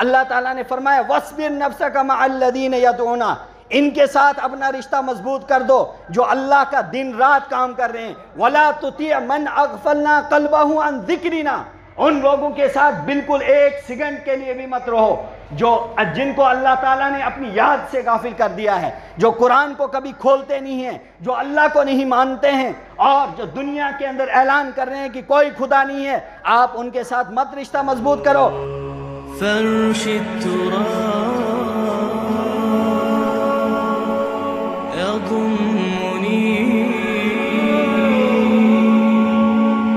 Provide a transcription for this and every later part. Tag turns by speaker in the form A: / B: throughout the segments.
A: اللہ تعالیٰ نے فرمایا وَاصْبِرْ نَفْسَكَ مَعَ الَّذِينَ يَدْعُونَ، ان کے ساتھ اپنا رشتہ مضبوط کر دو جو اللہ کا دن رات کام کر رہے ہیں. وَلَا تُطِعْ مَنْ أَغْفَلْنَا قَلْبَهُ عَنْ ذِكْرِنَا، ان لوگوں کے ساتھ بالکل ایک سیکنڈ کے لیے بھی مت رہو جن کو اللہ تعالیٰ نے اپنی یاد سے غافل کر دیا ہے، جو قرآن کو کبھی کھولتے نہیں ہیں، جو اللہ کو نہیں مانتے ہیں، اور جو دنیا کے اندر اعلان کر رہے ہیں کہ کوئی خدا نہیں ہے. آپ ان کے ساتھ مت رشتہ مضبوط کرو.
B: فرش التراب يضمني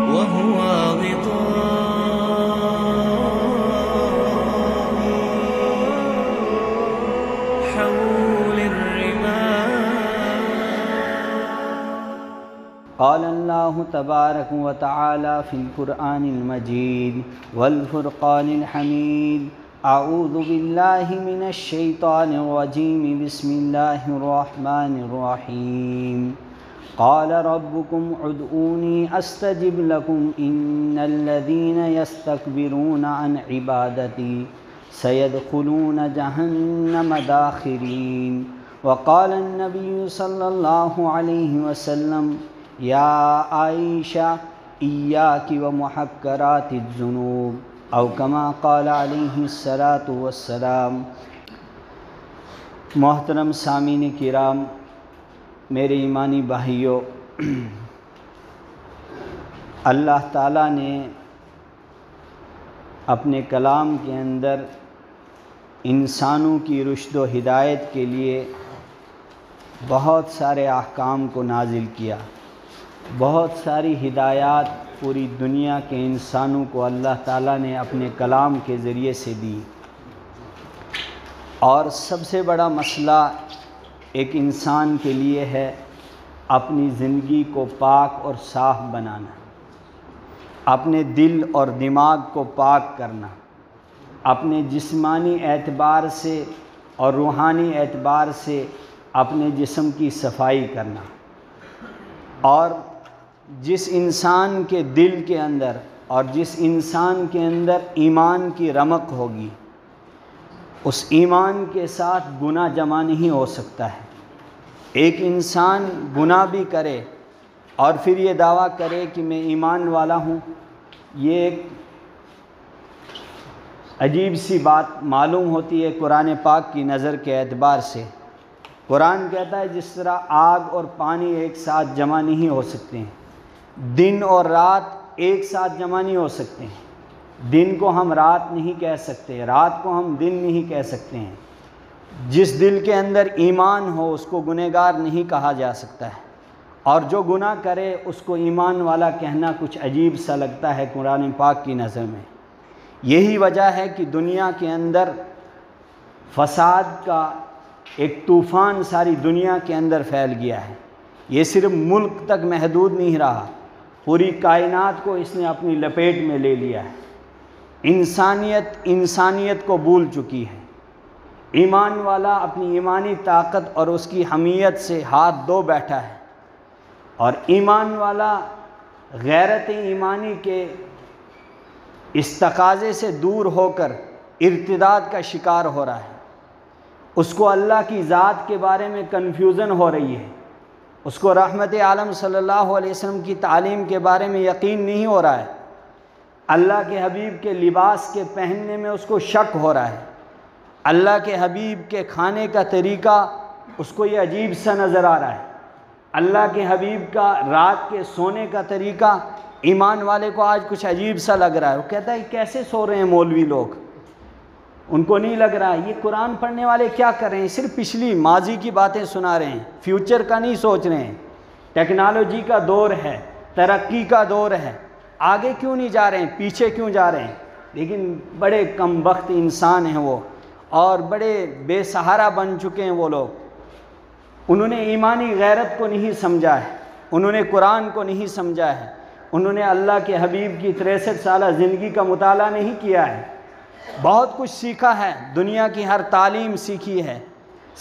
B: وهو غطاء حول الرمال.
C: قال الله تبارك وتعالى في القرآن المجيد والفرقان الحميد: أعوذ بالله من الشيطان الرجيم، بسم الله الرحمن الرحيم. قال ربكم ادعوني أستجب لكم إن الذين يستكبرون عن عبادتي سيدخلون جهنم داخرين. وقال النبي صلى الله عليه وسلم: يا عائشة إياك ومحقرات الذنوب، او کما قال علیہ الصلاۃ والسلام. محترم سامعین کرام، میرے ایمانی بھائیوں، اللہ تعالیٰ نے اپنے کلام کے اندر انسانوں کی رشد و ہدایت کے لیے بہت سارے احکام کو نازل کیا. بہت ساری ہدایات پوری دنیا کے انسانوں کو اللہ تعالیٰ نے اپنے کلام کے ذریعے سے دی. اور سب سے بڑا مسئلہ ایک انسان کے لیے ہے اپنی زندگی کو پاک اور صاف بنانا، اپنے دل اور دماغ کو پاک کرنا، اپنے جسمانی اعتبار سے اور روحانی اعتبار سے اپنے جسم کی صفائی کرنا. اور جس انسان کے دل کے اندر اور جس انسان کے اندر ایمان کی رمق ہوگی، اس ایمان کے ساتھ گناہ جمع نہیں ہو سکتا ہے. ایک انسان گناہ بھی کرے اور پھر یہ دعویٰ کرے کہ میں ایمان والا ہوں، یہ ایک عجیب سی بات معلوم ہوتی ہے قرآن پاک کی نظر کے اعتبار سے. قرآن کہتا ہے جس طرح آگ اور پانی ایک ساتھ جمع نہیں ہو سکتے ہیں، دن اور رات ایک ساتھ جمع نہیں ہو سکتے ہیں. دن کو ہم رات نہیں کہہ سکتے، رات کو ہم دن نہیں کہہ سکتے ہیں. جس دل کے اندر ایمان ہو اس کو گنہگار نہیں کہا جا سکتا ہے، اور جو گناہ کرے اس کو ایمان والا کہنا کچھ عجیب سا لگتا ہے قرآن پاک کی نظر میں. یہی وجہ ہے کہ دنیا کے اندر فساد کا ایک طوفان ساری دنیا کے اندر پھیل گیا ہے. یہ صرف ملک تک محدود نہیں رہا، پوری کائنات کو اس نے اپنی لپیٹ میں لے لیا ہے. انسانیت کو بھول چکی ہے. ایمان والا اپنی ایمانی طاقت اور اس کی حمیت سے ہاتھ دھو بیٹھا ہے، اور ایمان والا غیرت ایمانی کے اس تقاضے سے دور ہو کر ارتداد کا شکار ہو رہا ہے. اس کو اللہ کی ذات کے بارے میں کنفیوژن ہو رہی ہے، اس کو رحمت عالم صلی اللہ علیہ وسلم کی تعلیم کے بارے میں یقین نہیں ہو رہا ہے. اللہ کے حبیب کے لباس کے پہننے میں اس کو شک ہو رہا ہے. اللہ کے حبیب کے کھانے کا طریقہ اس کو یہ عجیب سا نظر آ رہا ہے. اللہ کے حبیب کا رات کے سونے کا طریقہ ایمان والے کو آج کچھ عجیب سا لگ رہا ہے. وہ کہتا ہے کیسے سو رہے ہیں مولوی لوگ، ان کو نہیں لگ رہا یہ قرآن پڑھنے والے کیا کر رہے ہیں، صرف پچھلی ماضی کی باتیں سنا رہے ہیں، فیوچر کا نہیں سوچ رہے ہیں. ٹیکنالوجی کا دور ہے، ترقی کا دور ہے، آگے کیوں نہیں جا رہے ہیں، پیچھے کیوں جا رہے ہیں. لیکن بڑے کم بخت انسان ہیں وہ، اور بڑے بے سہارا بن چکے ہیں وہ لوگ. انہوں نے ایمانی غیرت کو نہیں سمجھا ہے، انہوں نے قرآن کو نہیں سمجھا ہے، انہوں نے اللہ کے حبیب کی 63 سالہ زندگی کا مطالعہ نہیں کیا ہے. بہت کچھ سیکھا ہے، دنیا کی ہر تعلیم سیکھی ہے،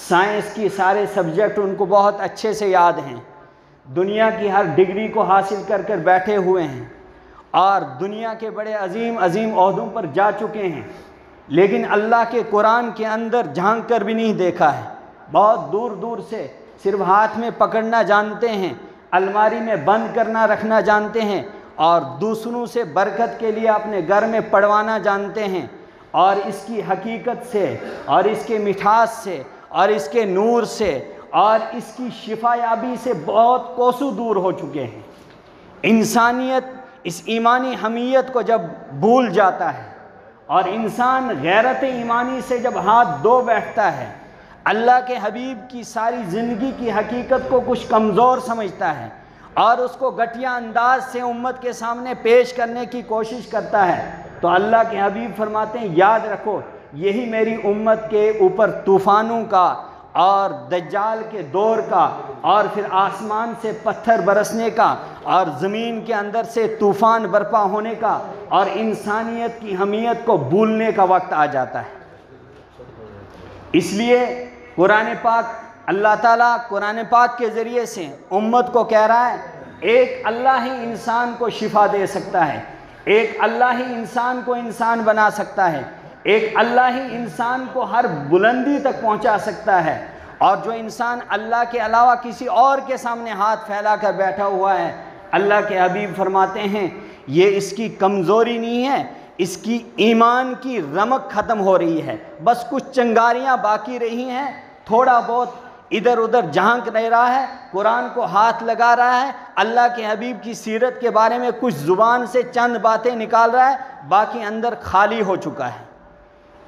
C: سائنس کی سارے سبجیکٹ ان کو بہت اچھے سے یاد ہیں، دنیا کی ہر ڈگری کو حاصل کر کر بیٹھے ہوئے ہیں، اور دنیا کے بڑے عظیم عظیم عہدوں پر جا چکے ہیں. لیکن اللہ کے قرآن کے اندر جھانک کر بھی نہیں دیکھا ہے، بہت دور دور سے صرف ہاتھ میں پکڑنا جانتے ہیں، الماری میں بند کرنا رکھنا جانتے ہیں، اور دوسروں سے برکت کے لیے اپنے گھر میں پڑھوانا جانتے ہیں، اور اس کی حقیقت سے اور اس کے مٹھاس سے اور اس کے نور سے اور اس کی شفا یابی سے بہت کوسوں دور ہو چکے ہیں۔ انسانیت اس ایمانی حمیت کو جب بھول جاتا ہے اور انسان غیرت ایمانی سے جب ہاتھ دھو بیٹھتا ہے، اللہ کے حبیب کی ساری زندگی کی حقیقت کو کچھ کمزور سمجھتا ہے اور اس کو گھٹیا انداز سے امت کے سامنے پیش کرنے کی کوشش کرتا ہے، تو اللہ کے حبیب فرماتے ہیں یاد رکھو یہی میری امت کے اوپر طوفانوں کا اور دجال کے دور کا اور پھر آسمان سے پتھر برسنے کا اور زمین کے اندر سے طوفان برپا ہونے کا اور انسانیت کی حمیت کو بھولنے کا وقت آ جاتا ہے۔ اس لیے قرآن پاک، اللہ تعالیٰ قرآن پاک کے ذریعے سے امت کو کہہ رہا ہے ایک اللہ ہی انسان کو شفا دے سکتا ہے، ایک اللہ ہی انسان کو انسان بنا سکتا ہے، ایک اللہ ہی انسان کو ہر بلندی تک پہنچا سکتا ہے، اور جو انسان اللہ کے علاوہ کسی اور کے سامنے ہاتھ پھیلا کر بیٹھا ہوا ہے، اللہ کے حبیب فرماتے ہیں یہ اس کی کمزوری نہیں ہے، اس کی ایمان کی رمق ختم ہو رہی ہے، بس کچھ چنگاریاں باقی رہی ہیں، تھوڑا بہت ادھر ادھر جھانک نہیں رہا ہے، قرآن کو ہاتھ لگا رہا ہے، اللہ کے حبیب کی سیرت کے بارے میں کچھ زبان سے چند باتیں نکال رہا ہے، باقی اندر خالی ہو چکا ہے۔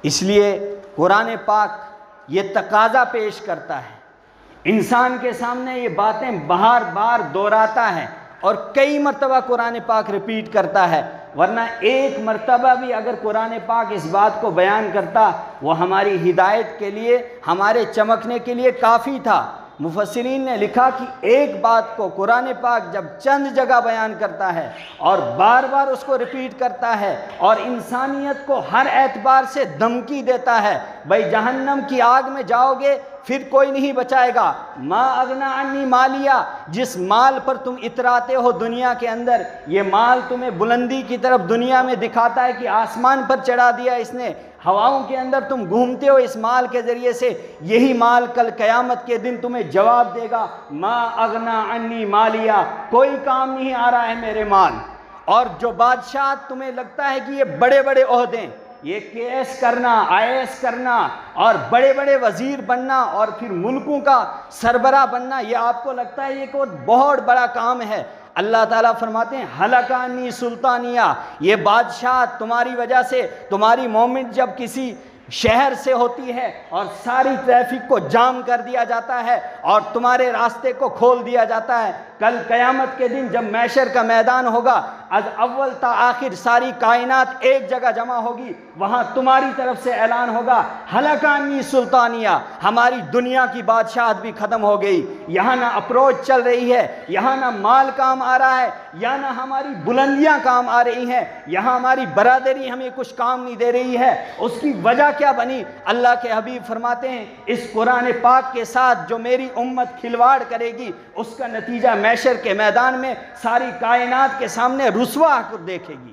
C: اس لیے قرآن پاک یہ تقاضا پیش کرتا ہے، انسان کے سامنے یہ باتیں بار بار دہراتا ہے اور کئی مرتبہ قرآن پاک ریپیٹ کرتا ہے، ورنہ ایک مرتبہ بھی اگر قرآن پاک اس بات کو بیان کرتا وہ ہماری ہدایت کے لیے، ہمارے چمکنے کے لیے کافی تھا۔ مفسرین نے لکھا کہ ایک بات کو قرآن پاک جب چند جگہ بیان کرتا ہے اور بار بار اس کو ریپیٹ کرتا ہے اور انسانیت کو ہر اعتبار سے دھمکی دیتا ہے، بھائی جہنم کی آگ میں جاؤ گے پھر کوئی نہیں بچائے گا، ما اغنا عنی مالیہ، جس مال پر تم اتراتے ہو دنیا کے اندر، یہ مال تمہیں بلندی کی طرف دنیا میں دکھاتا ہے کہ آسمان پر چڑھا دیا اس نے، ہواؤں کے اندر تم گھومتے ہو اس مال کے ذریعے سے، یہی مال کل قیامت کے دن تمہیں جواب دے گا ما اغنا عنی مالیہ، کوئی کام نہیں آ رہا ہے میرے مال۔ اور جو بادشاہ تمہیں لگتا ہے کہ یہ بڑے بڑے عہدے، یہ کے ایس کرنا، آئی ایس کرنا اور بڑے بڑے وزیر بننا اور پھر ملکوں کا سربراہ بننا، یہ آپ کو لگتا ہے یہ کوئی بہت بڑا کام ہے، اللہ تعالیٰ فرماتے ہیں ہلک عنی سلطانیہ، یہ بادشاہ تمہاری وجہ سے، تمہاری مومنٹ جب کسی شہر سے ہوتی ہے اور ساری ٹریفک کو جام کر دیا جاتا ہے اور تمہارے راستے کو کھول دیا جاتا ہے، کل قیامت کے دن جب محشر کا میدان ہوگا، از اول تا آخر ساری کائنات ایک جگہ جمع ہوگی، وہاں تمہاری طرف سے اعلان ہوگا ہلک عنی سلطانیہ، ہماری دنیا کی بادشاہت بھی ختم ہو گئی، یہاں نہ اپروچ چل رہی ہے، یہاں نہ مال کام آ رہا ہے، یا نہ ہماری بلندیاں کام آ رہی ہیں، یہاں ہماری برادری ہمیں کچھ کام نہیں دے رہی ہے۔ اس کی وجہ کیا بنی؟ اللہ کے حبیب فرماتے ہیں اس قرآن پاک کے ساتھ جو میری امت کھلواڑ کرے گی اس کا نتیجہ محشر کے میدان میں ساری کائنات کے سامنے رسوا کر دیکھے گی،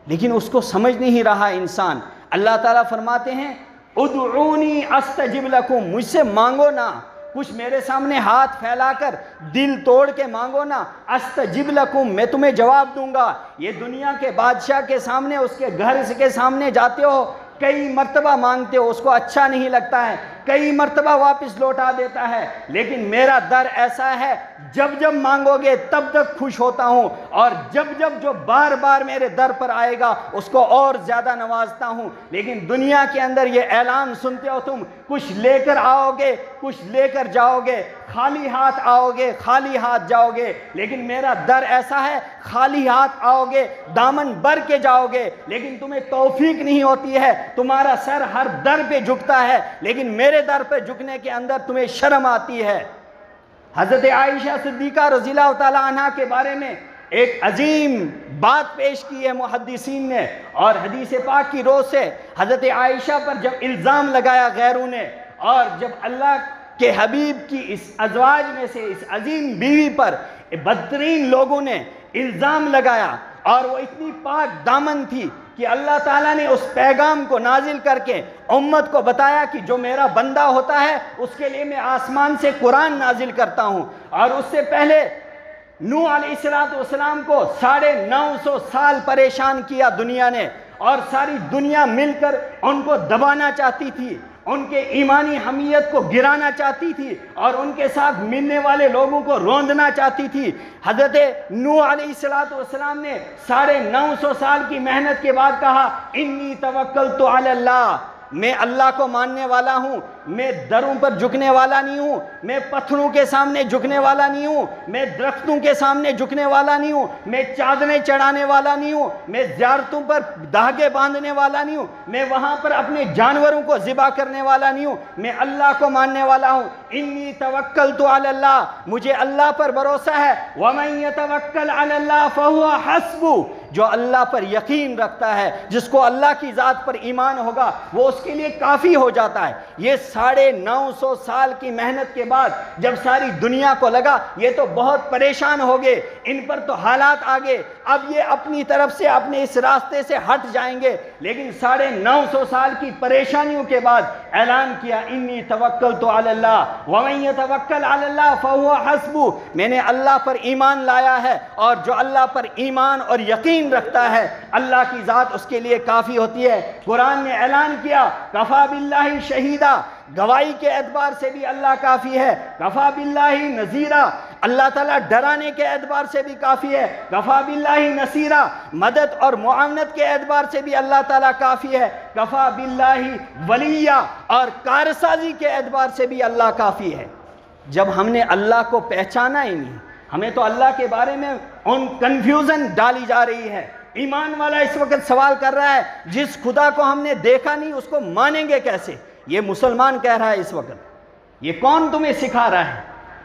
C: لیکن اس کو سمجھ نہیں رہا انسان۔ اللہ تعالیٰ فرماتے ہیں ادعونی استجب لکم، مجھ سے مانگو نا، کچھ میرے سامنے ہاتھ پھیلا کر دل توڑ کے مانگو نا، استجب لکم، میں تمہیں جواب دوں گا۔ یہ دنیا کے بادشاہ کے سامنے، اس کے گھر کے سامنے جاتے ہو، کئی مرتبہ مانگتے ہو، اس کو اچھا نہیں لگتا ہے، کئی مرتبہ واپس لوٹا دیتا ہے، لیکن میرا در ایسا ہے جب جب مانگو گے تب تک خوش ہوتا ہوں، اور جب جب جو بار بار میرے در پر آئے گا اس کو اور زیادہ نوازتا ہوں۔ لیکن دنیا کے اندر یہ اعلان سنتے ہو تم، کچھ لے کر آؤ گے کچھ لے کر جاؤ گے، خالی ہاتھ آؤ گے خالی ہاتھ جاؤ گے، لیکن میرا در ایسا ہے خالی ہاتھ آؤ گے دامن بھر کے جاؤ گے، لیکن تمہیں توفیق نہیں ہوتی ہے، تمہارا سر ہر در پہ جھکتا ہے، لیکن میرے در پہ جھکنے کے اندر تمہیں شرم آتی ہے۔ حضرت عائشہ صدیقہ رضی اللہ تعالیٰ عنہ کے بارے میں ایک عظیم بات پیش کی ہے محدثین نے، اور حدیث پاک کی روح سے حضرت عائشہ پر جب الزام لگایا غیروں نے، اور جب اللہ کے حبیب کی اس ازواج میں سے اس عظیم بیوی پر بدترین لوگوں نے الزام لگایا، اور وہ اتنی پاک دامن تھی
A: کہ اللہ تعالیٰ نے اس پیغام کو نازل کر کے امت کو بتایا کہ جو میرا بندہ ہوتا ہے اس کے لیے میں آسمان سے قرآن نازل کرتا ہوں. اور اس سے پہلے نوح علیہ السلام کو 950 سال پریشان کیا دنیا نے، اور ساری دنیا مل کر ان کو دبانا چاہتی تھی، ان کے ایمانی حمیت کو گرانا چاہتی تھی، اور ان کے ساتھ ملنے والے لوگوں کو روندنا چاہتی تھی. حضرت نوح علیہ السلام نے 950 سال کی محنت کے بعد کہا انی توکلت علی اللہ، میں اللہ کو ماننے والا ہوں، میں دروں پر جھکنے والا نہیں ہوں، میں پتھروں کے سامنے جھکنے والا نہیں ہوں، میں درختوں کے سامنے جھکنے والا نہیں ہوں، میں چادریں چڑھانے والا نہیں ہوں، میں زیارتوں پر دھاگے باندھنے والا نہیں ہوں، میں وہاں پر اپنے جانوروں کو ذبح کرنے والا نہیں ہوں، میں اللہ کو ماننے والا ہوں. انی توکلت علی اللہ، مجھے اللہ پر بھروسہ ہے. ومن یتوکل علی اللہ فہو حسبہ، جو اللہ پر یقین رکھتا ہے، جس کو اللہ کی ذات پر ایمان ہوگا، وہ اس کے لیے کافی ہو جاتا ہے. یہ 950 سال کی محنت کے بعد جب ساری دنیا کو لگا یہ تو بہت پریشان ہو گئے، ان پر تو حالات آگے، اب یہ اپنی طرف سے اپنے اس راستے سے ہٹ جائیں گے، لیکن 950 سال کی پریشانیوں کے بعد اعلان کیا انی توکلت علی اللہ ومن یتوکل علی اللہ فہو حسبہ، میں نے اللہ پر ایمان لایا ہے، اور جو اللہ پر ایمان اور یقین رکھتا ہے اللہ کی ذات اس کے لیے کافی ہوتی ہے. قرآن نے اعلان کیا کفا باللہ شہیدہ، گواہی کے اعتبار سے بھی اللہ کافی ہے. کفا باللہ نذیرہ، اللہ تعالیٰ ڈرانے کے اعتبار سے بھی کافی ہے. کفا باللہ نصیرہ، مدد اور معاونت کے اعتبار سے بھی اللہ تعالیٰ کافی ہے. کفا باللہ ولیہ، اور کارسازی کے اعتبار سے بھی اللہ کافی ہے. جب ہم نے اللہ کو پہچانا ہی نہیں، ہمیں تو اللہ کے بارے میں کنفیوژن ڈالی جا رہی ہے. ایمان والا اس وقت سوال کر رہا ہے جس خدا کو ہم نے دیکھا نہیں اس کو مانیں گے کیسے؟ یہ مسلمان کہہ رہا ہے اس وقت. یہ کون تمہیں سکھا رہا ہے؟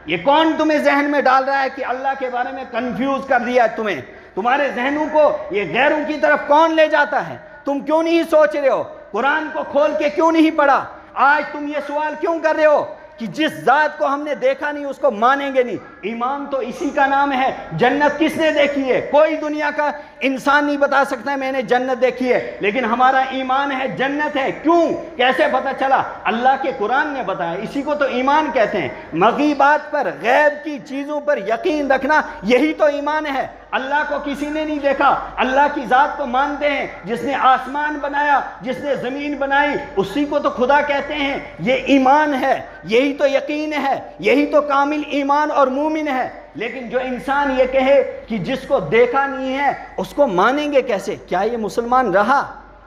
A: یہ کون تمہیں ذہن میں ڈال رہا ہے کہ اللہ کے بارے میں کنفیوز کر دیا تمہیں؟ تمہارے ذہنوں کو یہ غیروں کی طرف کون لے جاتا ہے؟ تم کیوں نہیں سوچ رہے ہو؟ قرآن کو کھول کے کیوں نہیں پڑھا؟ آج تم یہ سوال کیوں کر رہے ہو کہ جس ذات کو ہم نے دیکھا نہیں اس کو مانیں گے نہیں؟ ایمان تو اسی کا نام ہے. جنت کس نے دیکھی ہے؟ کوئی دنیا کا انسان نہیں بتا سکتا ہے میں نے جنت دیکھی ہے، لیکن ہمارا ایمان ہے جنت ہے. کیوں؟ کیسے پتا چلا؟ اللہ کے قرآن نے بتایا. اسی کو تو ایمان کہتے ہیں. مغیبات پر، غیب کی چیزوں پر یقین رکھنا، یہی تو ایمان ہے. اللہ کو کسی نے نہیں دیکھا، اللہ کی ذات کو مانتے ہیں. جس نے آسمان بنایا، جس نے زمین بنائی، اسی کو تو خدا کہتے ہیں. یہ ایمان ہے، یہی تو یقین ہے، یہی تو کامل ایمان اور مومن ہے. لیکن جو انسان یہ کہے کہ جس کو دیکھا نہیں ہے اس کو مانیں گے کیسے، کیا یہ مسلمان رہا؟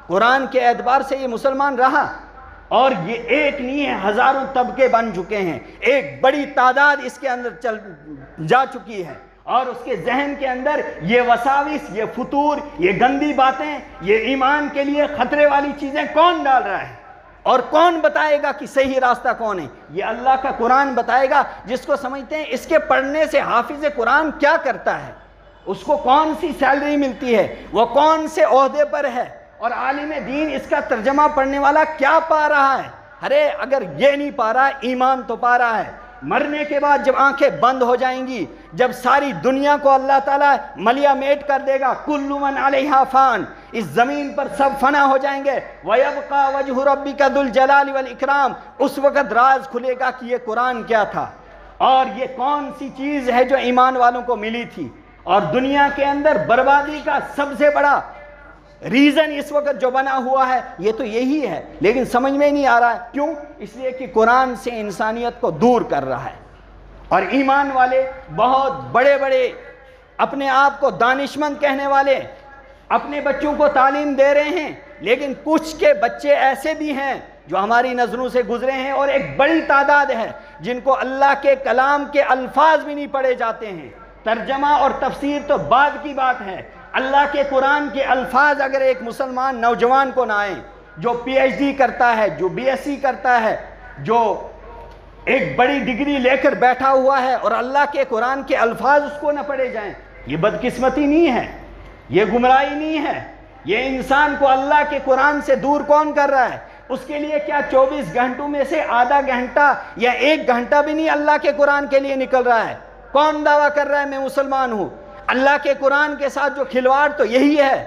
A: قرآن کے اعتبار سے یہ مسلمان رہا؟ اور یہ ایک نہیں ہے، ہزاروں طبقے بن چکے ہیں. ایک بڑی تعداد اس کے اندر جا چکی ہے، اور اس کے ذہن کے اندر یہ وساوس، یہ فطور، یہ گندی باتیں، یہ ایمان کے لیے خطرے والی چیزیں کون ڈال رہا ہے؟ اور کون بتائے گا کہ صحیح راستہ کون ہے؟ یہ اللہ کا قرآن بتائے گا. جس کو سمجھتے ہیں اس کے پڑھنے سے حافظ قرآن کیا کرتا ہے، اس کو کون سی سیلری ملتی ہے، وہ کون سے عہدے پر ہے، اور عالم دین اس کا ترجمہ پڑھنے والا کیا پا رہا ہے؟ ارے اگر یہ نہیں پا رہا، ایمان تو پا رہا ہے. مرنے کے بعد جب آنکھیں بند ہو جائیں گی، جب ساری دنیا کو اللہ تعالیٰ ملیا میٹ کر دے گا، کل من علیہا فان، اس زمین پر سب فنا ہو جائیں گے، وَيَبْقَى وَجْهُ رَبِّكَ ذُو الْجَلَالِ وَالْإِكْرَامِ، اس وقت راز کھلے گا کہ یہ قرآن کیا تھا، اور یہ کون سی چیز ہے جو ایمان والوں کو ملی تھی. اور دنیا کے اندر بربادی کا سب سے بڑا ریزن اس وقت جو بنا ہوا ہے یہ تو یہی ہے، لیکن سمجھ میں نہیں آ رہا ہے. کیوں؟ اس لیے کہ قرآن سے انسانیت کو دور کر رہا ہے. اور ایمان والے بہت بڑے بڑے اپنے آپ کو دانشمند کہنے والے اپنے بچوں کو تعلیم دے رہے ہیں، لیکن کچھ کے بچے ایسے بھی ہیں جو ہماری نظروں سے گزرے ہیں، اور ایک بڑی تعداد ہے جن کو اللہ کے کلام کے الفاظ بھی نہیں پڑھے جاتے ہیں. ترجمہ اور تفسیر تو بعد کی بات ہے. اللہ کے قرآن کے الفاظ اگر ایک مسلمان نوجوان کو نہ آئیں، جو پی ایچ ڈی کرتا ہے، جو بی ایس سی کرتا ہے، جو ایک بڑی ڈگری لے کر بیٹھا ہوا ہے، اور اللہ کے قرآن کے الفاظ اس کو نہ پڑھے جائیں، یہ بدقسمتی نہیں ہے، یہ گمراہی نہیں ہے. یہ انسان کو اللہ کے قرآن سے دور کون کر رہا ہے؟ اس کے لیے کیا 24 گھنٹوں میں سے آدھا گھنٹہ یا 1 گھنٹہ بھی نہیں اللہ کے قرآن کے لیے نکل رہا ہے؟ کون دعویٰ کر رہا ہے میں مسلمان ہوں؟ اللہ کے قرآن کے ساتھ جو کھلواڑ تو یہی ہے.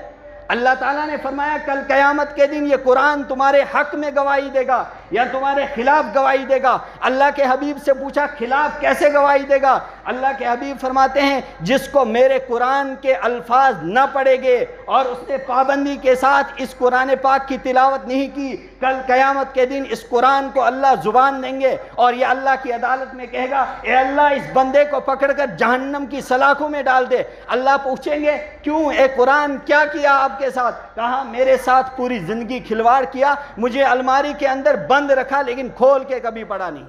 A: اللہ تعالیٰ نے فرمایا کل قیامت کے دن یہ قرآن تمہارے حق میں گواہی دے گا یا تمہارے خلاف گواہی دے گا۔ اللہ کے حبیب سے پوچھا خلاف کیسے گواہی دے گا؟ اللہ کے حبیب فرماتے ہیں جس کو میرے قرآن کے الفاظ نہ پڑھے گے اور اس نے پابندی کے ساتھ اس قرآن پاک کی تلاوت نہیں کی، کل قیامت کے دن اس قرآن کو اللہ زبان دیں گے اور یہ اللہ کی عدالت میں کہے گا اے اللہ اس بندے کو پکڑ کر جہنم کی سلاخوں میں ڈال دے۔ اللہ پوچھیں گے کیوں اے قرآن کیا کیا آپ کے ساتھ؟ کہا میرے ساتھ پوری زندگی کھلواڑ کیا، مجھے الماری کے اندر بند رکھا لیکن کھول کے کبھی پڑھا نہیں۔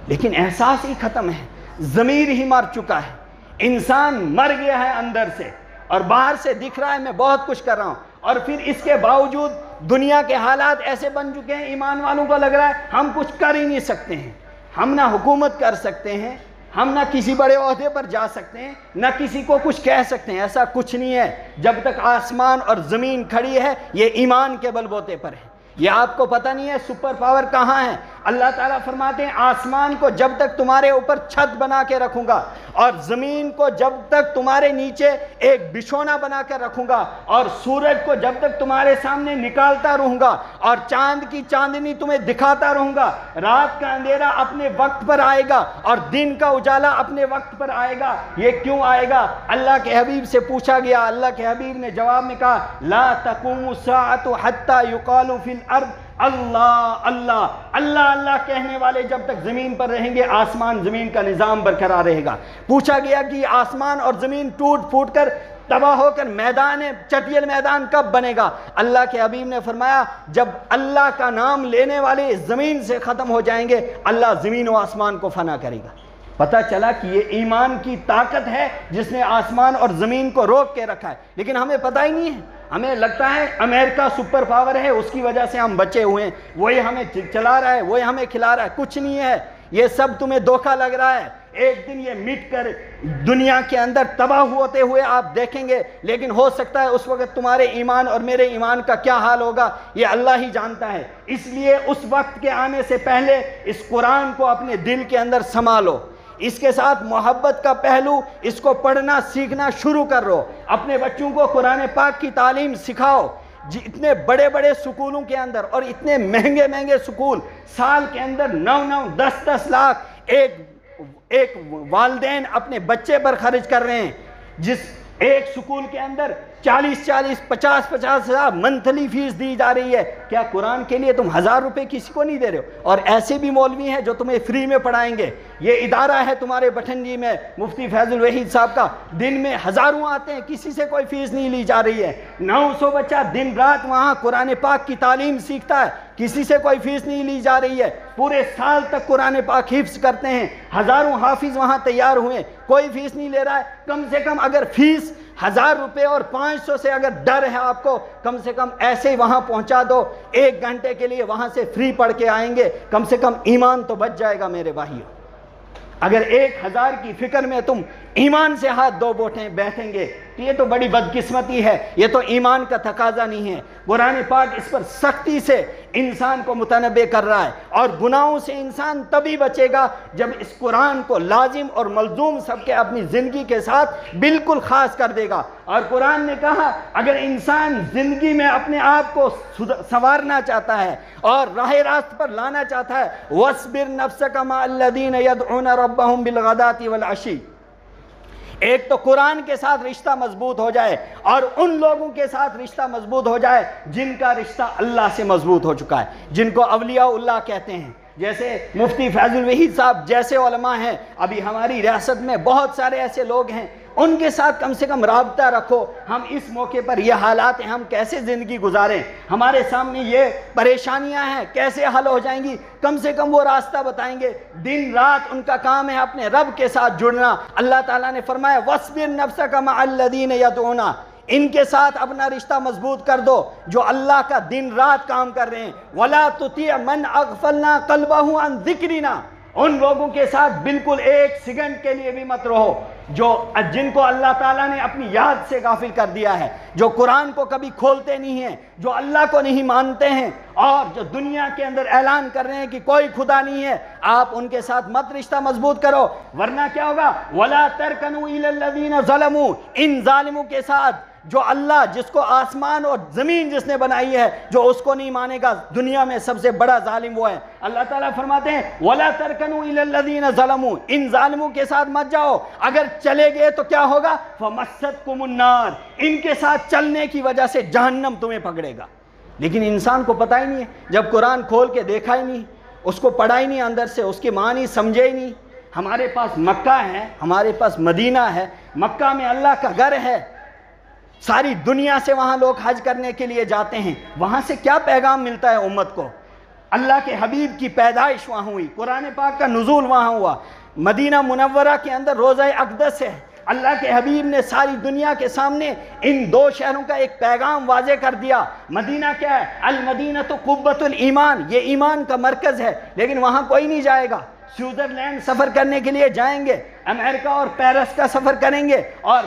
A: لیکن احساس ہی ختم ہے، ضمیر ہی مر چکا ہے، انسان مر گیا ہے اندر سے، اور باہر سے دکھ رہا ہے میں بہت کچھ کر رہا ہوں، اور پھر اس کے باوجود دنیا کے حالات ایسے بن چکے ہیں ایمان والوں کو لگ رہا ہے ہم کچھ کر ہی نہیں سکتے ہیں، ہم نہ حکومت کر سکتے ہیں، ہم نہ کسی بڑے عہدے پر جا سکتے ہیں، نہ کسی کو کچھ کہہ سکتے ہیں۔ ایسا کچھ نہیں ہے، جب تک آسمان اور زمین کھڑی ہے یہ ایمان کے بل بوتے پر ہے۔ یہ آپ کو پتہ نہیں ہے سپر پاور کہاں ہے؟ اللہ تعالیٰ فرماتے ہیں آسمان کو جب تک تمہارے اوپر چھت بنا کے رکھوں گا اور زمین کو جب تک تمہارے نیچے ایک بچھونا بنا کر رکھوں گا اور سورج کو جب تک تمہارے سامنے نکالتا رہوں گا اور چاند کی چاندنی تمہیں دکھاتا رہوں گا، رات کا اندھیرا اپنے وقت پر آئے گا اور دن کا اجالا اپنے وقت پر آئے گا۔ یہ کیوں آئے گا؟ اللہ کے حبیب سے پوچھا گیا، اللہ کے حبیب نے جواب میں کہا لا تقوم الساعة حتى يقال في الارض اللہ اللہ اللہ اللہ کہنے والے جب تک زمین پر رہیں گے آسمان زمین کا نظام برقرار رہے گا۔ پوچھا گیا کہ آسمان اور زمین ٹوٹ پھوٹ کر تباہ ہو کر میدان چٹیل میدان کب بنے گا؟ اللہ کے حبیب نے فرمایا جب اللہ کا نام لینے والے زمین سے ختم ہو جائیں گے اللہ زمین و آسمان کو فنا کرے گا۔ پتہ چلا کہ یہ ایمان کی طاقت ہے جس نے آسمان اور زمین کو روک کے رکھا ہے، لیکن ہمیں پتہ ہی نہیں ہے۔ ہمیں لگتا ہے امریکہ سپر پاور ہے اس کی وجہ سے ہم بچے ہوئے ہیں، وہی ہمیں چلا رہا ہے، وہی ہمیں کھلا رہا ہے۔ کچھ نہیں ہے، یہ سب تمہیں دھوکہ لگ رہا ہے۔ ایک دن یہ مٹ کر دنیا کے اندر تباہ ہوتے ہوئے آپ دیکھیں گے، لیکن ہو سکتا ہے اس وقت تمہارے ایمان اور میرے ایمان کا کیا حال ہوگا یہ اللہ ہی جانتا ہے۔ اس لیے اس وقت کے آنے سے پہلے اس قرآن کو اپنے دل کے اندر سنبھالو، اس کے ساتھ محبت کا پہلو، اس کو پڑھنا سیکھنا شروع کر دو، اپنے بچوں کو قرآن پاک کی تعلیم سکھاؤ۔ اتنے بڑے بڑے سکولوں کے اندر اور اتنے مہنگے مہنگے سکول، سال کے اندر 9 10 لاکھ ایک والدین اپنے بچے پر خرچ کر رہے ہیں، جس ایک سکول کے اندر 40 50 ہزار منتھلی فیس دی جا رہی ہے۔ کیا قرآن کے لیے تم 1000 روپے کسی کو نہیں دے رہے ہو؟ اور ایسے بھی مولوی ہیں جو تمہیں فری میں پڑھائیں گے۔ یہ ادارہ ہے تمہارے بٹھنڈی میں مفتی فیض الوحید صاحب کا، دن میں ہزاروں آتے ہیں، کسی سے کوئی فیس نہیں لی جا رہی ہے۔ 900 بچہ دن رات وہاں قرآن پاک کی تعلیم سیکھتا ہے، کسی سے کوئی فیس نہیں لی جا رہی ہے، پورے سال تک قرآن پاک حفظ کرتے ہیں، ہزاروں حافظ وہاں تیار ہوئے، کوئی فیس نہیں لے رہا ہے۔ کم سے کم اگر فیس 1000 روپے اور 500 سے اگر ڈر ہے آپ کو، کم سے کم ایسے ہی وہاں پہنچا دو، 1 گھنٹے کے لیے وہاں سے فری پڑھ کے آئیں گے، کم سے کم ایمان تو بچ جائے گا میرے بھائیوں۔ اگر 1000 کی فکر میں تم ایمان سے ہاتھ دو بیٹھیں گے تو یہ تو بڑی بدقسمتی ہے، یہ تو ایمان کا تقاضا نہیں ہے۔ قرآن پاک اس پر سختی سے انسان کو متنبہ کر رہا ہے، اور گناہوں سے انسان تبھی بچے گا جب اس قرآن کو لازم اور ملزوم سب کے اپنی زندگی کے ساتھ بالکل خاص کر دے گا۔ اور قرآن نے کہا اگر انسان زندگی میں اپنے آپ کو سنوارنا چاہتا ہے اور راہ راست پر لانا چاہتا ہے، وَاصْبِرْ نَفْسَكَ مَعَ الَّذِينَ يَدْعُونَ رَبَّهُمْ بِالْغَدَاةِ وَالْعَشِيِّ۔ ایک تو قرآن کے ساتھ رشتہ مضبوط ہو جائے اور ان لوگوں کے ساتھ رشتہ مضبوط ہو جائے جن کا رشتہ اللہ سے مضبوط ہو چکا ہے، جن کو اولیاء اللہ کہتے ہیں، جیسے مفتی فیض الوحید صاحب جیسے علماء ہیں۔ ابھی ہماری ریاست میں بہت سارے ایسے لوگ ہیں، ان کے ساتھ کم سے کم رابطہ رکھو۔ ہم اس موقع پر یہ حالات ہیں، ہم کیسے زندگی گزاریں، ہمارے سامنے یہ پریشانیاں ہیں کیسے حل ہو جائیں گی، کم سے کم وہ راستہ بتائیں گے۔ دن رات ان کا کام ہے اپنے رب کے ساتھ جڑنا۔ اللہ تعالیٰ نے فرمایا وَاصْبِرْ نَفْسَكَ مَعَ الَّذِينَ يَدْعُونَ، ان کے ساتھ اپنا رشتہ مضبوط کر دو جو اللہ کا دن رات کام کر رہے ہیں۔ وَلَا تُطِعْ مَنْ أَغْفَلْنَا قَلْبَهُ عَنْ ذِكْرِنَا، ان لوگوں کے ساتھ بالکل 1 سیکنڈ کے لیے بھی مت رہو جن کو اللہ تعالیٰ نے اپنی یاد سے غافل کر دیا ہے، جو قرآن کو کبھی کھولتے نہیں ہیں، جو اللہ کو نہیں مانتے ہیں، اور جو دنیا کے اندر اعلان کر رہے ہیں کہ کوئی خدا نہیں ہے۔ آپ ان کے ساتھ مت رشتہ مضبوط کرو، ورنہ کیا ہوگا؟ وَلَا تَرْكَنُوا إِلَى الَّذِينَ ظَلَمُوا، ان ظالموں کے ساتھ جو اللہ جس کو آسمان اور زمین جس نے بنائی ہے جو اس کو نہیں مانے گا دنیا میں سب سے بڑا ظالم وہ ہے۔ اللہ تعالیٰ فرماتے ہیں وَلَا تَرْكَنُوا إِلَى الَّذِينَ ظَلَمُوا، ان ظالموں کے ساتھ مت جاؤ، اگر چلے گئے تو کیا ہوگا؟ فَمَسَّتْكُمُ النَّارِ، ان کے ساتھ چلنے کی وجہ سے جہنم تمہیں پکڑے گا۔ لیکن انسان کو پتہ ہی نہیں ہے، جب قرآن کھول کے دیکھا ہی نہیں، اس کو پڑھا ہی نہیں اندر سے، اس کی معنی سمجھے ہی نہیں۔ ہمارے پاس مکہ ہے، ہمارے پاس مدینہ ہے، مکہ میں اللہ کا گھر ہے، ساری دنیا سے وہاں لوگ حج کرنے کے لیے جاتے ہیں، وہاں سے کیا پیغام ملتا ہے امت کو؟ اللہ کے حبیب کی پیدائش وہاں ہوئی، قرآن پاک کا نزول وہاں ہوا، مدینہ منورہ کے اندر روضہ اقدس ہے، اللہ کے حبیب نے ساری دنیا کے سامنے ان دو شہروں کا ایک پیغام واضح کر دیا۔ مدینہ کیا ہے؟ المدینہ تو قبۃ الایمان، یہ ایمان کا مرکز ہے، لیکن وہاں کوئی نہیں جائے گا۔ سوئٹزرلینڈ سفر کرنے کے لیے جائیں گے، امریکہ اور پیرس کا سفر کریں گے، اور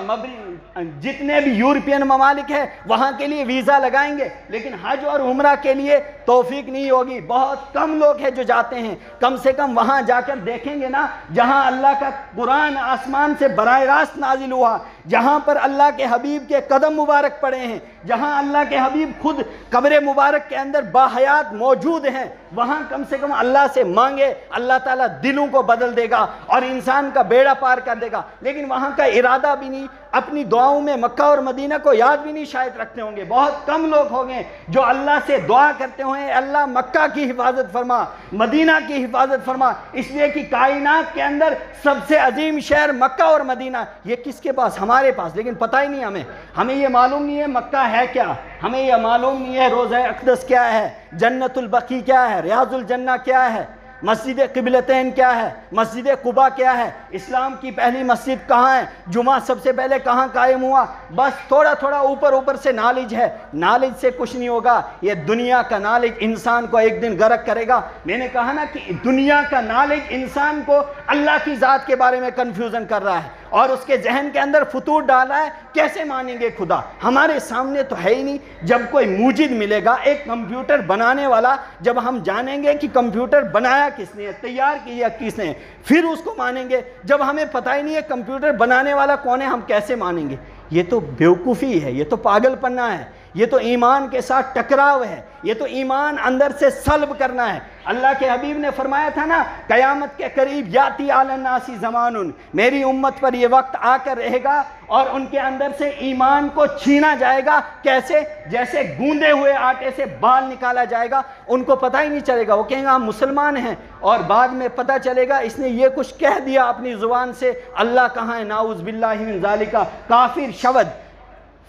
A: جتنے بھی یورپین ممالک ہیں وہاں کے لیے ویزا لگائیں گے، لیکن حج اور عمرہ کے لیے توفیق نہیں ہوگی۔ بہت کم لوگ ہیں جو جاتے ہیں، کم سے کم وہاں جا کر دیکھیں گے نا جہاں اللہ کا قرآن آسمان سے براہ راست نازل ہوا، جہاں پر اللہ کے حبیب کے قدم مبارک پڑے ہیں، جہاں اللہ کے حبیب خود قبر مبارک کے اندر باحیات موجود ہیں، وہاں کم سے کم اللہ سے مانگے، اللہ تعالیٰ دلوں کو بدل دے گا اور انسان کا بیڑا پار کر دے گا۔ لیکن وہاں کا ارادہ بھی نہیں، اپنی دعاؤں میں مکہ اور مدینہ کو یاد بھی نہیں شاید رکھتے ہوں گے۔ بہت کم لوگ ہوں گے جو اللہ سے دعا کرتے ہوئے اللہ مکہ کی حفاظت فرما، مدینہ کی حفاظت فرما، اس لیے کہ کائنات کے اندر سب سے عظیم شہر مکہ اور مدینہ، یہ کس کے پاس؟ ہمارے پاس، لیکن پتہ ہی نہیں ہمیں یہ معلوم نہیں ہے مکہ ہے کیا، ہمیں یہ معلوم نہیں ہے روضہ اقدس کیا ہے، جنت البقیع کیا ہے، ریاض الجنہ کیا ہے، مسجد قبلتین کیا ہے، مسجد قباء کیا ہے، اسلام کی پہلی مسجد کہاں ہے، جمعہ سب سے پہلے کہاں قائم ہوا۔ بس تھوڑا تھوڑا اوپر سے نالج ہے، نالج سے کچھ نہیں ہوگا، یہ دنیا کا نالج انسان کو ایک دن غرق کرے گا۔ میں نے کہا نا کہ دنیا کا نالج انسان کو اللہ کی ذات کے بارے میں کنفیوژن کر رہا ہے اور اس کے ذہن کے اندر فطور ڈالا ہے، کیسے مانیں گے خدا؟ ہمارے سامنے تو ہے ہی نہیں۔ جب کوئی موجد ملے گا، ایک کمپیوٹر بنانے والا، جب ہم جانیں گے کہ کمپیوٹر بنایا کس نے، تیار کیا کس نے، پھر اس کو مانیں گے۔ جب ہمیں پتہ ہی نہیں ہے کمپیوٹر بنانے والا کون ہے، ہم کیسے مانیں گے؟ یہ تو بیوقوفی ہے، یہ تو پاگل پنا ہے، یہ تو ایمان کے ساتھ ٹکراؤ ہے، یہ تو ایمان اندر سے سلب کرنا ہے۔ اللہ کے حبیب نے فرمایا تھا نا قیامت کے قریب یاتی علی الناس زمان، میری امت پر یہ وقت آ کر رہے گا اور ان کے اندر سے ایمان کو چھینا جائے گا۔ کیسے؟ جیسے گوندے ہوئے آٹے سے بال نکالا جائے گا، ان کو پتہ ہی نہیں چلے گا، وہ کہیں گا ہم مسلمان ہیں، اور بعد میں پتہ چلے گا اس نے یہ کچھ کہہ دیا اپنی زبان سے، اللہ کہاں ہے، نعوذ باللہ من ذالک، کافر شود۔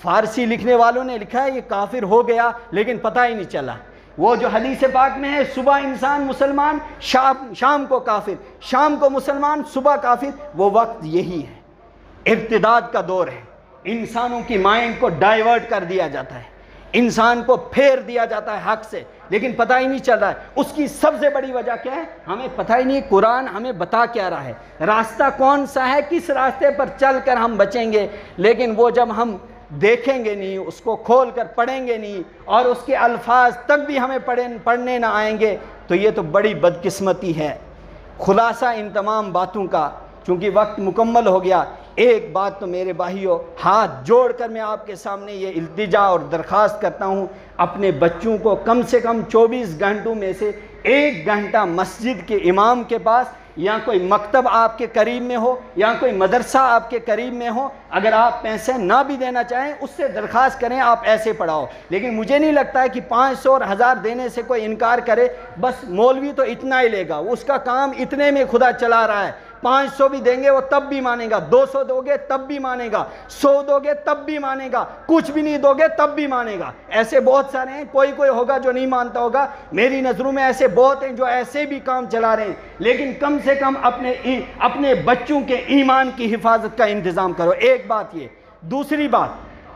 A: فارسی لکھنے والوں نے لکھا ہے یہ کافر ہو گیا لیکن پتہ ہی نہیں چلا۔ وہ جو حدیث پاک میں ہے صبح انسان مسلمان، شام کو کافر، شام کو مسلمان، صبح کافر، وہ وقت یہی ہے، ارتداد کا دور ہے۔ انسانوں کی مائنڈ کو ڈائیورٹ کر دیا جاتا ہے، انسان کو پھیر دیا جاتا ہے حق سے، لیکن پتہ ہی نہیں چل رہا ہے۔ اس کی سب سے بڑی وجہ کیا ہے؟ ہمیں پتہ ہی نہیں قرآن ہمیں بتا کیا رہا ہے، راستہ کون سا ہے، کس راستے پر چل کر ہم بچیں گے، لیکن وہ جب ہم دیکھیں گے نہیں، اس کو کھول کر پڑھیں گے نہیں، اور اس کے الفاظ تک بھی ہمیں پڑھنے نہ آئیں گے، تو یہ تو بڑی بدقسمتی ہے۔ خلاصہ ان تمام باتوں کا، چونکہ وقت مکمل ہو گیا، ایک بات تو میرے بھائیوں ہاتھ جوڑ کر میں آپ کے سامنے یہ التجا اور درخواست کرتا ہوں، اپنے بچوں کو کم سے کم 24 گھنٹوں میں سے 1 گھنٹہ مسجد کے امام کے پاس، یا کوئی مکتب آپ کے قریب میں ہو، یا کوئی مدرسہ آپ کے قریب میں ہو، اگر آپ پیسے نہ بھی دینا چاہیں اس سے درخواست کریں آپ ایسے پڑھاؤ۔ لیکن مجھے نہیں لگتا ہے کہ 500 اور 1000 دینے سے کوئی انکار کرے، بس مولوی تو اتنا ہی لے گا، اس کا کام اتنے میں خدا چلا رہا ہے۔ 500 بھی دیں گے وہ تب بھی مانے گا، 200 دو گے تب بھی مانے گا، 100 دو گے تب بھی مانے گا، کچھ بھی نہیں دو گے تب بھی مانے گا۔ ایسے بہت سارے ہیں، کوئی ہوگا جو نہیں مانتا ہوگا، میری نظروں میں ایسے بہت ہیں جو ایسے بھی کام چلا رہے ہیں، لیکن کم سے کم اپنے بچوں کے ایمان کی حفاظت کا انتظام کرو۔ ایک بات یہ، دوسری بات،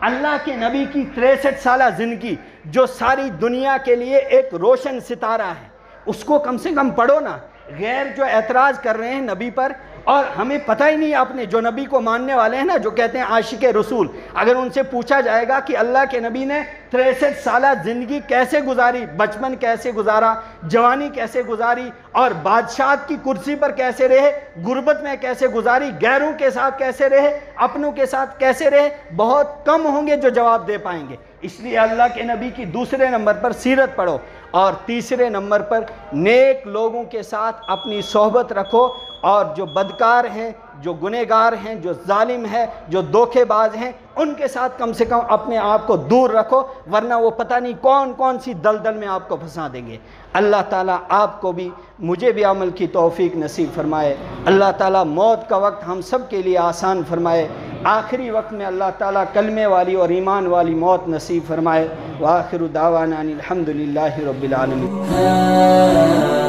A: اللہ کے نبی کی 63 سالہ زندگی جو ساری دنیا کے لیے ایک روشن ستارہ ہے، اس کو کم سے کم پڑھو نا۔ غیر جو اعتراض کر رہے ہیں نبی پر، اور ہمیں پتہ ہی نہیں اپنے جو نبی کو ماننے والے ہیں نا، جو کہتے ہیں عاشق رسول، اگر ان سے پوچھا جائے گا کہ اللہ کے نبی نے 63 سالہ زندگی کیسے گزاری، بچپن کیسے گزارا، جوانی کیسے گزاری، اور بادشاہت کی کرسی پر کیسے رہے، غربت میں کیسے گزاری، غیروں کے ساتھ کیسے رہے، اپنوں کے ساتھ کیسے رہے، بہت کم ہوں گے جو جواب دے پائیں گے۔ اس لیے اللہ کے نبی کی دوسرے نمبر پر سیرت پڑھو، اور تیسرے نمبر پر نیک لوگوں کے ساتھ اپنی صحبت رکھو، اور جو بدکار ہیں، جو گنہگار ہیں، جو ظالم ہیں، جو دھوکے باز ہیں، ان کے ساتھ کم سے کم اپنے آپ کو دور رکھو، ورنہ وہ پتہ نہیں کون کون سی دلدل میں آپ کو پھنسا دیں گے۔ اللہ تعالیٰ آپ کو بھی مجھے بھی عمل کی توفیق نصیب فرمائے۔ اللہ تعالیٰ موت کا وقت ہم سب کے لیے آسان فرمائے، آخری وقت میں اللہ تعالیٰ کلمے والی اور ایمان والی موت نصیب فرمائے۔ وآخر دعوانا الحمدللہ رب العالمین۔